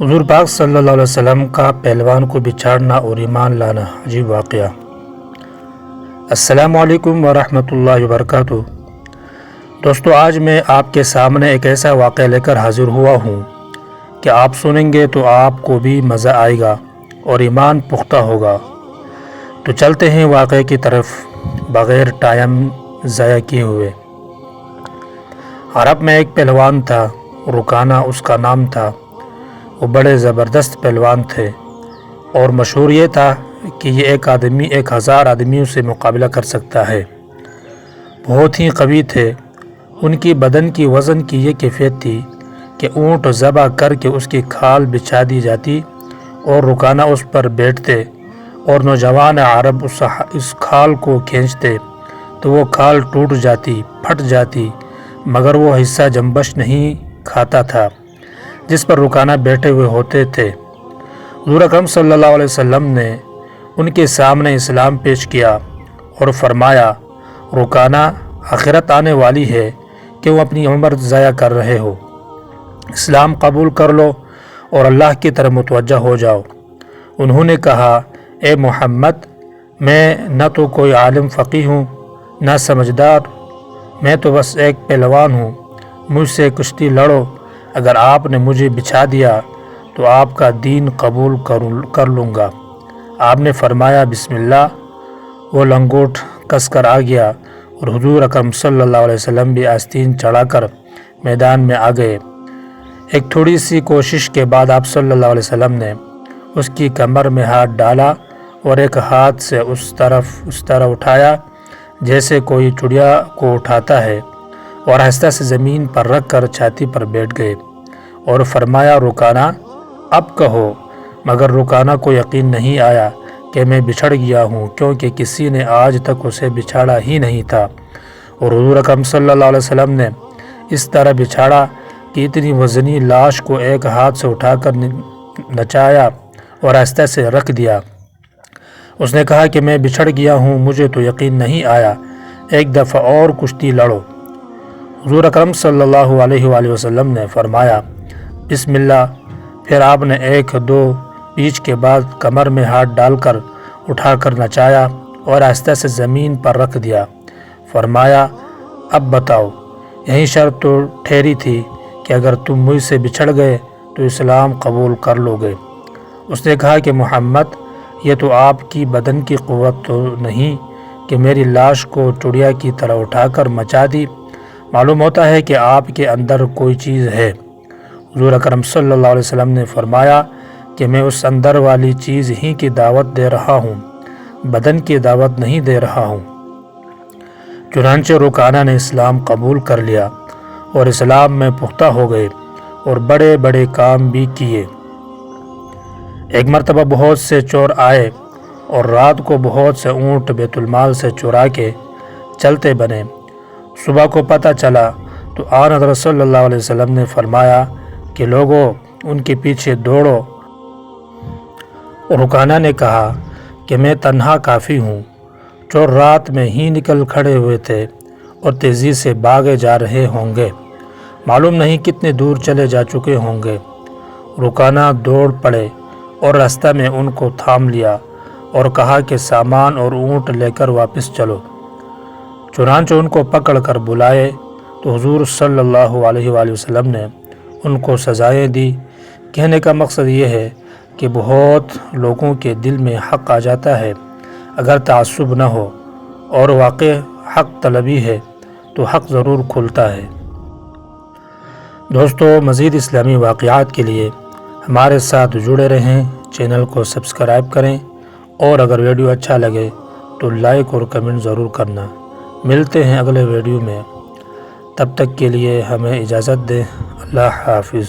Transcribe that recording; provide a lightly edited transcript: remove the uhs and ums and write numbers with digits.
حضور پاک صلی اللہ علیہ وسلم کا پہلوان کو بچھاڑنا اور ایمان لانا عجیب واقعہ۔ السلام علیکم ورحمۃ اللہ وبرکاتہ۔ دوستو، آج میں آپ کے سامنے ایک ایسا واقعہ لے کر حاضر ہوا ہوں کہ آپ سنیں گے تو آپ کو بھی مزہ آئے گا اور ایمان پختہ ہوگا۔ تو چلتے ہیں واقعے کی طرف بغیر ٹائم ضائع کیے ہوئے۔ عرب میں ایک پہلوان تھا، رکانہ اس کا نام تھا۔ وہ بڑے زبردست پہلوان تھے اور مشہور یہ تھا کہ یہ ایک آدمی 1000 آدمیوں سے مقابلہ کر سکتا ہے۔ بہت ہی قوی تھے۔ ان کی بدن کی وزن کی یہ کیفیت تھی کہ اونٹ ذبح کر کے اس کی کھال بچھا دی جاتی اور رکانہ اس پر بیٹھتے اور نوجوان عرب اس کھال کو کھینچتے تو وہ کھال ٹوٹ جاتی، پھٹ جاتی، مگر وہ حصہ جنبش نہیں کھاتا تھا جس پر رکانہ بیٹھے ہوئے ہوتے تھے۔ حضور اکرم صلی اللہ علیہ وسلم نے ان کے سامنے اسلام پیش کیا اور فرمایا، رکانہ، آخرت آنے والی ہے کہ وہ اپنی عمر ضائع کر رہے ہو، اسلام قبول کر لو اور اللہ کی طرف متوجہ ہو جاؤ۔ انہوں نے کہا، اے محمد، میں نہ تو کوئی عالم فقیہ ہوں نہ سمجھدار، میں تو بس ایک پہلوان ہوں، مجھ سے کشتی لڑو، اگر آپ نے مجھے بچھا دیا تو آپ کا دین قبول کر لوں گا۔ آپ نے فرمایا، بسم اللہ۔ وہ لنگوٹ کس کر آ گیا اور حضور اکرم صلی اللہ علیہ وسلم بھی آستین چڑھا کر میدان میں آ گئے۔ ایک تھوڑی سی کوشش کے بعد آپ صلی اللہ علیہ وسلم نے اس کی کمر میں ہاتھ ڈالا اور ایک ہاتھ سے اس طرح اٹھایا جیسے کوئی چڑیا کو اٹھاتا ہے، اور آہستہ سے زمین پر رکھ کر چھاتی پر بیٹھ گئے اور فرمایا، رکانہ، اب کہو۔ مگر رکانہ کو یقین نہیں آیا کہ میں بچھڑ گیا ہوں، کیونکہ کسی نے آج تک اسے بچھاڑا ہی نہیں تھا، اور حضور اکرم صلی اللہ علیہ وسلم نے اس طرح بچھاڑا کہ اتنی وزنی لاش کو ایک ہاتھ سے اٹھا کر نچایا اور آہستہ سے رکھ دیا۔ اس نے کہا کہ میں بچھڑ گیا ہوں، مجھے تو یقین نہیں آیا، ایک دفعہ اور کشتی لڑو۔ حضور اکرم صلی اللہ علیہ وآلہ وسلم نے فرمایا، بسم اللہ۔ پھر آپ نے 1-2 پیچ کے بعد کمر میں ہاتھ ڈال کر اٹھا کر نچایا اور آہستہ سے زمین پر رکھ دیا۔ فرمایا، اب بتاؤ، یہی شرط تو ٹھہری تھی کہ اگر تم مجھ سے بچھڑ گئے تو اسلام قبول کر لو گے۔ اس نے کہا کہ محمد، یہ تو آپ کی بدن کی قوت تو نہیں کہ میری لاش کو چڑیا کی طرح اٹھا کر مچا دی، معلوم ہوتا ہے کہ آپ کے اندر کوئی چیز ہے۔ حضور اکرم صلی اللہ علیہ وسلم نے فرمایا کہ میں اس اندر والی چیز ہی کی دعوت دے رہا ہوں، بدن کی دعوت نہیں دے رہا ہوں۔ چنانچہ رکانہ نے اسلام قبول کر لیا اور اسلام میں پختہ ہو گئے اور بڑے بڑے کام بھی کیے۔ ایک مرتبہ بہت سے چور آئے اور رات کو بہت سے اونٹ بیت المال سے چرا کے چلتے بنے۔ صبح کو پتہ چلا تو آن حضرت صلی اللہ علیہ وسلم نے فرمایا کہ لوگوں، ان کے پیچھے دوڑو۔ رکانہ نے کہا کہ میں تنہا کافی ہوں، چور رات میں ہی نکل کھڑے ہوئے تھے اور تیزی سے بھاگے جا رہے ہوں گے، معلوم نہیں کتنے دور چلے جا چکے ہوں گے۔ رکانہ دوڑ پڑے اور راستہ میں ان کو تھام لیا اور کہا کہ سامان اور اونٹ لے کر واپس چلو۔ چنانچہ ان کو پکڑ کر بلائے تو حضور صلی اللہ علیہ وآلہ وسلم نے ان کو سزائیں دی۔ کہنے کا مقصد یہ ہے کہ بہت لوگوں کے دل میں حق آ جاتا ہے، اگر تعصب نہ ہو اور واقع حق طلبی ہے تو حق ضرور کھلتا ہے۔ دوستو، مزید اسلامی واقعات کے لیے ہمارے ساتھ جڑے رہیں، چینل کو سبسکرائب کریں، اور اگر ویڈیو اچھا لگے تو لائک اور کمنٹ ضرور کرنا۔ ملتے ہیں اگلے ویڈیو میں، تب تک کے لیے ہمیں اجازت دیں۔ اللہ حافظ۔